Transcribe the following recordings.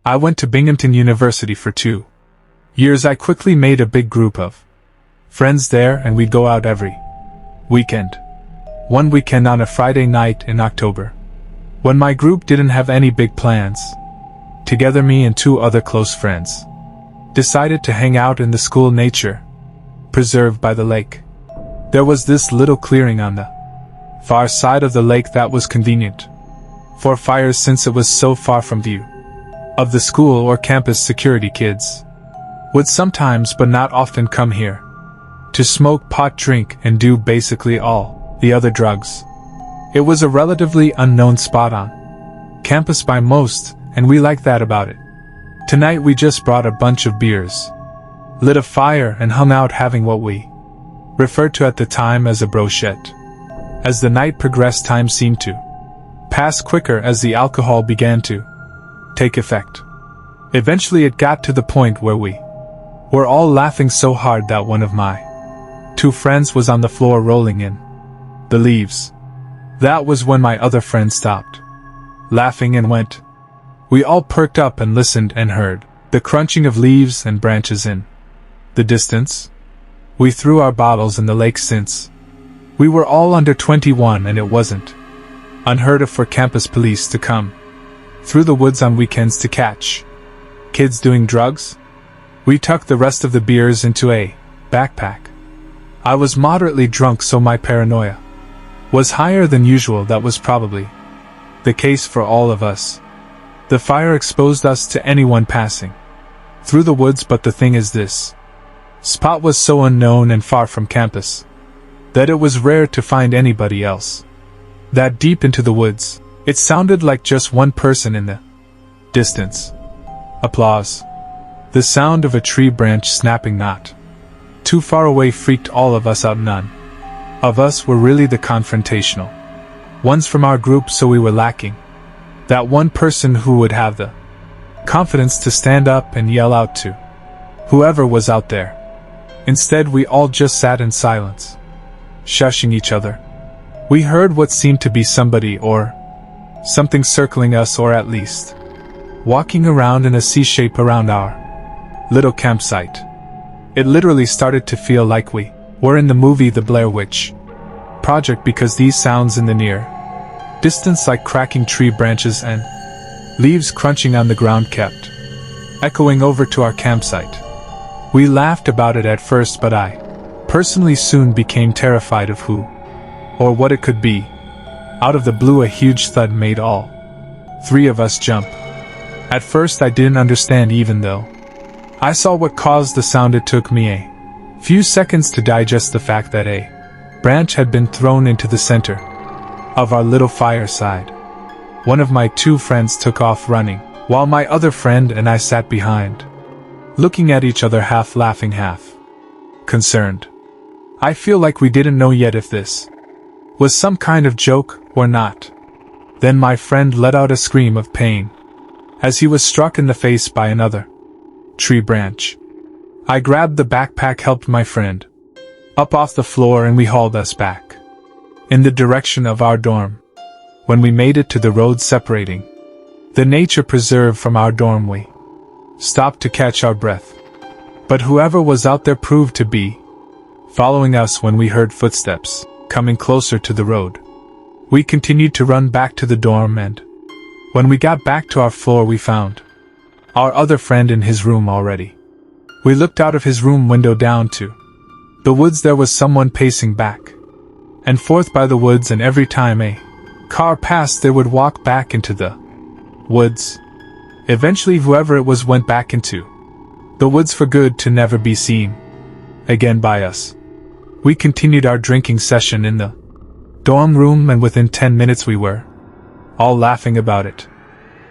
I went to Binghamton University for 2 years. I quickly made a big group of friends there, and we'd go out every weekend. One weekend on a Friday night in October, when my group didn't have any big plans, together me and 2 other close friends decided to hang out in the school nature preserve by the lake. There was this little clearing on the far side of the lake that was convenient for fires since it was so far from view of the school or campus. Security kids would sometimes but not often come here to smoke pot, drink, and do basically all the other drugs. It was a relatively unknown spot on campus by most, and we liked that about it. Tonight we just brought a bunch of beers, lit a fire, and hung out having what we referred to at the time as a brochette. As the night progressed, time seemed to pass quicker as the alcohol began to take effect. Eventually it got to the point where we were all laughing so hard that one of my 2 friends was on the floor rolling in the leaves. That was when my other friend stopped laughing and went. We all perked up and listened and heard the crunching of leaves and branches in the distance. We threw our bottles in the lake since we were all under 21, and it wasn't unheard of for campus police to come through the woods on weekends to catch kids doing drugs. We tucked the rest of the beers into a backpack. I was moderately drunk, so my paranoia was higher than usual. That was probably the case for all of us. The fire exposed us to anyone passing through the woods, but the thing is, this spot was so unknown and far from campus that it was rare to find anybody else that deep into the woods. It sounded like just one person in the distance. Applause. The sound of a tree branch snapping not too far away freaked all of us out. None of us were really the confrontational ones from our group, so we were lacking that one person who would have the confidence to stand up and yell out to whoever was out there. Instead, we all just sat in silence, shushing each other. We heard what seemed to be somebody or something circling us, or at least walking around in a C-shape around our little campsite. It literally started to feel like we were in the movie The Blair Witch Project, because these sounds in the near distance, like cracking tree branches and leaves crunching on the ground, kept echoing over to our campsite. We laughed about it at first, but I personally soon became terrified of who or what it could be. Out of the blue, a huge thud made all 3 of us jump. At first I didn't understand, even though I saw what caused the sound. It took me a few seconds to digest the fact that a branch had been thrown into the center of our little fireside. One of my 2 friends took off running, while my other friend and I sat behind, looking at each other, half laughing, half concerned. I feel like we didn't know yet if this was some kind of joke or not. Then my friend let out a scream of pain as he was struck in the face by another tree branch. I grabbed the backpack, helped my friend up off the floor, and we hauled us back in the direction of our dorm. When we made it to the road separating the nature preserve from our dorm, we stopped to catch our breath. But whoever was out there proved to be following us. When we heard footsteps coming closer to the road, we continued to run back to the dorm, and when we got back to our floor, we found our other friend in his room already. We looked out of his room window down to the woods. There was someone pacing back and forth by the woods, and every time a car passed, they would walk back into the woods. Eventually, whoever it was went back into the woods for good, to never be seen again by us. We continued our drinking session in the dorm room, and within 10 minutes we were all laughing about it.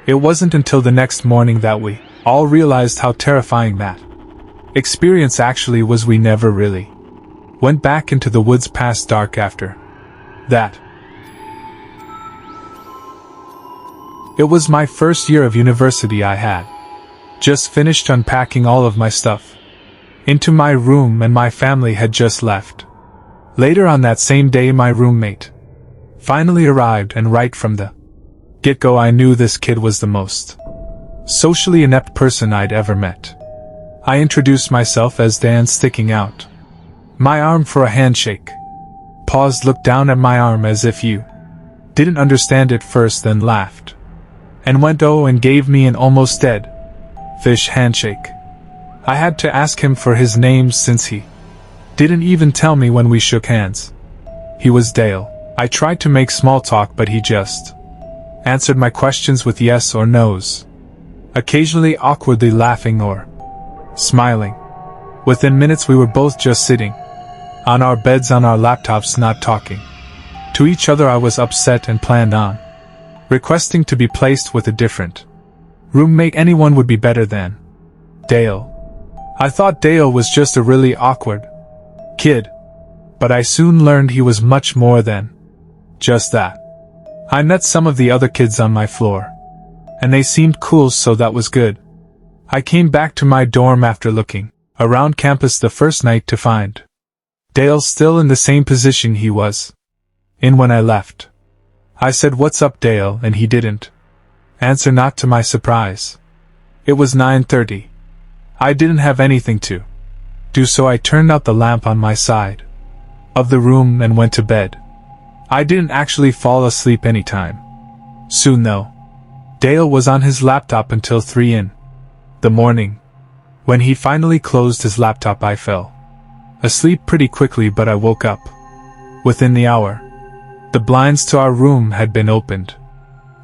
It wasn't until the next morning that we all realized how terrifying that experience actually was. We never really went back into the woods past dark after that. It was my first year of university. I had just finished unpacking all of my stuff into my room, and my family had just left. Later on that same day, my roommate finally arrived, and right from the get-go I knew this kid was the most socially inept person I'd ever met. I introduced myself as Dan, sticking out my arm for a handshake. Paused, looked down at my arm as if you didn't understand it first, then laughed. And went oh and gave me an almost dead fish handshake. I had to ask him for his name since he didn't even tell me when we shook hands. He was Dale. I tried to make small talk, but he just answered my questions with yes or no's, occasionally awkwardly laughing or smiling. Within minutes we were both just sitting on our beds on our laptops, not talking to each other. I was upset and planned on requesting to be placed with a different roommate. Anyone would be better than Dale. I thought Dale was just a really awkward kid, but I soon learned he was much more than just that. I met some of the other kids on my floor, and they seemed cool, so that was good. I came back to my dorm after looking around campus the first night to find Dale still in the same position he was in when I left. I said, "What's up, Dale?" and he didn't answer, not to my surprise. It was 9:30. I didn't have anything to do, so I turned out the lamp on my side of the room and went to bed. I didn't actually fall asleep anytime soon though. Dale was on his laptop until 3 in the morning. When he finally closed his laptop, I fell asleep pretty quickly, but I woke up within the hour. The blinds to our room had been opened,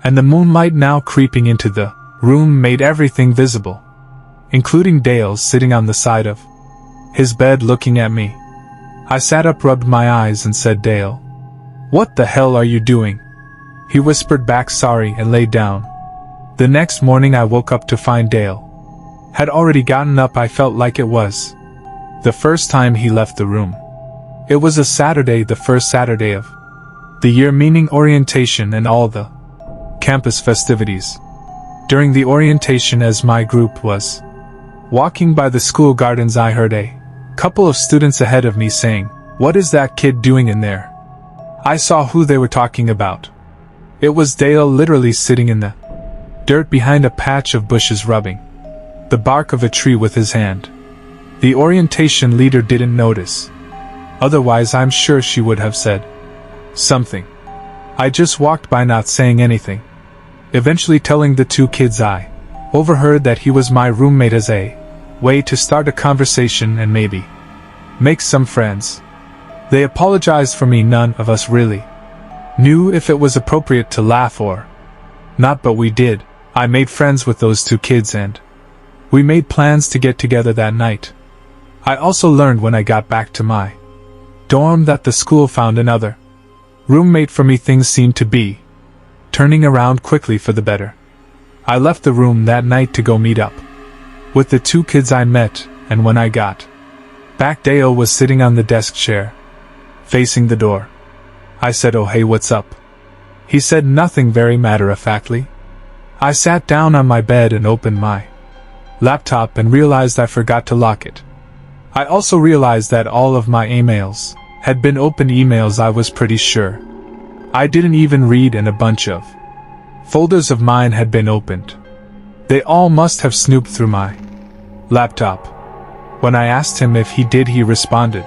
and the moonlight now creeping into the room made everything visible, including Dale sitting on the side of his bed looking at me. I sat up, rubbed my eyes, and said, "Dale, what the hell are you doing?" He whispered back, "Sorry," and laid down. The next morning I woke up to find Dale had already gotten up. I felt like it was the first time he left the room. It was a Saturday, the first Saturday of the year, meaning orientation and all the campus festivities. During the orientation, as my group was walking by the school gardens, I heard a couple of students ahead of me saying, "What is that kid doing in there?" I saw who they were talking about. It was Dale, literally sitting in the dirt behind a patch of bushes, rubbing the bark of a tree with his hand. The orientation leader didn't notice. Otherwise, I'm sure she would have said something. I just walked by, not saying anything, eventually telling the two kids I overheard that he was my roommate as a way to start a conversation and maybe make some friends. They apologized for me. None of us really knew if it was appropriate to laugh or not, but we did. I made friends with those two kids and we made plans to get together that night. I also learned when I got back to my dorm that the school found another roommate for me. Things seemed to be turning around quickly for the better. I left the room that night to go meet up with the two kids I met, and when I got back, Dale was sitting on the desk chair, facing the door. I said, "Oh hey, what's up?" He said nothing, very matter-of-factly. I sat down on my bed and opened my laptop and realized I forgot to lock it. I also realized that all of my emails had been open emails I was pretty sure I didn't even read, and a bunch of folders of mine had been opened. They all must have snooped through my laptop. When I asked him if he did, he responded,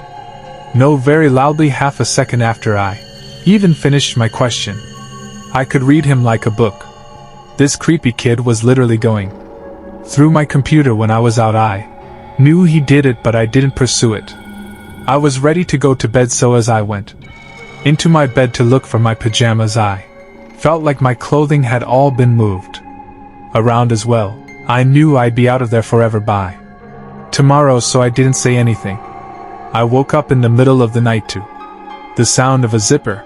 "No," very loudly, half a second after I even finished my question. I could read him like a book. This creepy kid was literally going through my computer when I was out. I knew he did it, but I didn't pursue it. I was ready to go to bed, so as I went into my bed to look for my pajamas, I felt like my clothing had all been moved around as well. I knew I'd be out of there forever by tomorrow, so I didn't say anything. I woke up in the middle of the night to the sound of a zipper.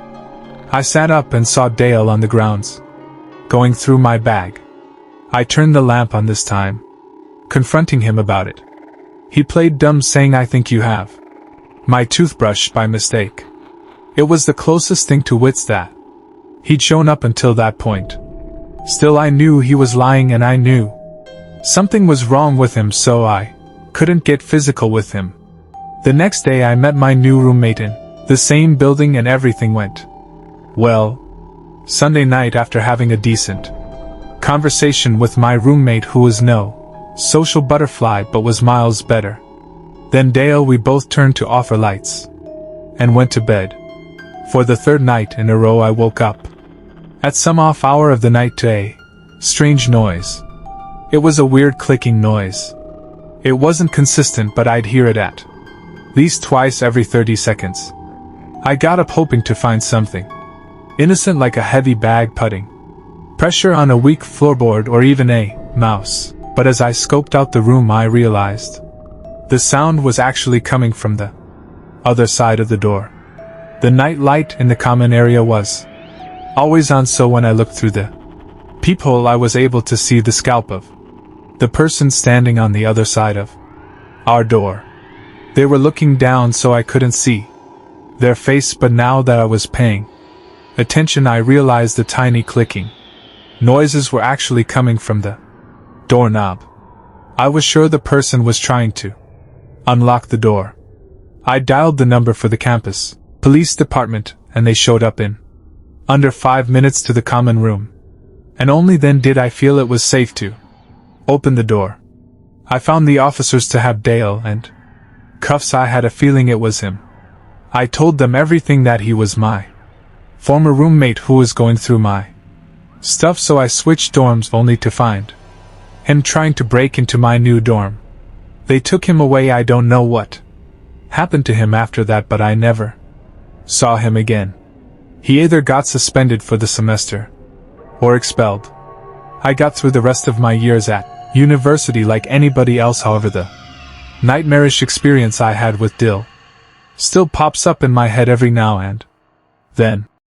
I sat up and saw Dale on the grounds, going through my bag. I turned the lamp on this time, confronting him about it. He played dumb, saying, "I think you have my toothbrush by mistake." It was the closest thing to wits that he'd shown up until that point. Still, I knew he was lying, and I knew something was wrong with him, so I couldn't get physical with him. The next day I met my new roommate in the same building, and everything went well. Sunday night, after having a decent conversation with my roommate who was no social butterfly but was miles better. Then Dale we both turned to off our lights and went to bed. For the third night in a row I woke up at some off hour of the night to a strange noise. It was a weird clicking noise. It wasn't consistent but I'd hear it at least twice every 30 seconds. I got up hoping to find something innocent like a heavy bag putting pressure on a weak floorboard or even a mouse, but as I scoped out the room I realized the sound was actually coming from the other side of the door. The night light in the common area was always on, so when I looked through the peephole I was able to see the scalp of the person standing on the other side of our door. They were looking down so I couldn't see their face, but now that I was paying attention I realized the tiny clicking noises were actually coming from the doorknob. I was sure the person was trying to unlock the door. I dialed the number for the campus police department and they showed up in under 5 minutes to the common room. And only then did I feel it was safe to open the door. I found the officers to have Dale and cuffs. I had a feeling it was him. I told them everything, that he was my former roommate who was going through my stuff, so I switched dorms only to find him trying to break into my new dorm. They took him away. I don't know what happened to him after that, but I never saw him again. He either got suspended for the semester or expelled. I got through the rest of my years at university like anybody else. However, the nightmarish experience I had with Dill still pops up in my head every now and then.